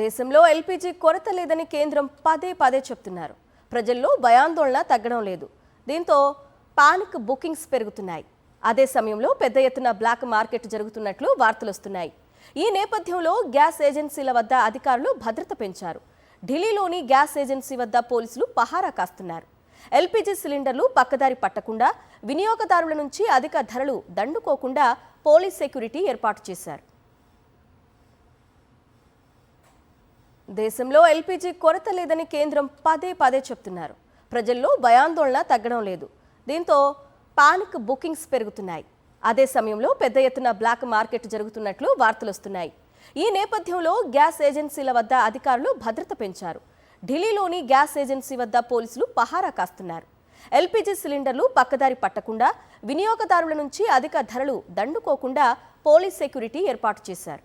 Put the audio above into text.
దేశంలో ఎల్పీజీ కొరత లేదని కేంద్రం పదే పదే చెప్తున్నారు. ప్రజల్లో భయాందోళన తగ్గడం లేదు. దీంతో పానిక్ బుకింగ్స్ పెరుగుతున్నాయి. అదే సమయంలో పెద్ద ఎత్తున బ్లాక్ మార్కెట్ జరుగుతున్నట్లు వార్తలు వస్తున్నాయి. ఈ నేపథ్యంలో గ్యాస్ ఏజెన్సీల వద్ద అధికారులు భద్రత పెంచారు. ఢిల్లీలోని గ్యాస్ ఏజెన్సీ వద్ద పోలీసులు పహారా కాస్తున్నారు. ఎల్పీజీ సిలిండర్లు పక్కదారి పట్టకుండా, వినియోగదారుల నుంచి అధిక ధరలు దండుకోకుండా పోలీస్ సెక్యూరిటీ ఏర్పాటు చేశారు. దేశంలో ఎల్పీజీ కొరత లేదని కేంద్రం పదే పదే చెప్తున్నారు. ప్రజల్లో భయాందోళన తగ్గడం లేదు. దీంతో పానిక్ బుకింగ్స్ పెరుగుతున్నాయి. అదే సమయంలో పెద్ద ఎత్తున బ్లాక్ మార్కెట్ జరుగుతున్నట్లు వార్తలు వస్తున్నాయి. ఈ నేపథ్యంలో గ్యాస్ ఏజెన్సీల వద్ద అధికారులు భద్రత పెంచారు. ఢిల్లీలోని గ్యాస్ ఏజెన్సీ వద్ద పోలీసులు పహారా కాస్తున్నారు. ఎల్పీజీ సిలిండర్లు పక్కదారి పట్టకుండా, వినియోగదారుల నుంచి అధిక ధరలు దండుకోకుండా పోలీస్ సెక్యూరిటీ ఏర్పాటు చేశారు.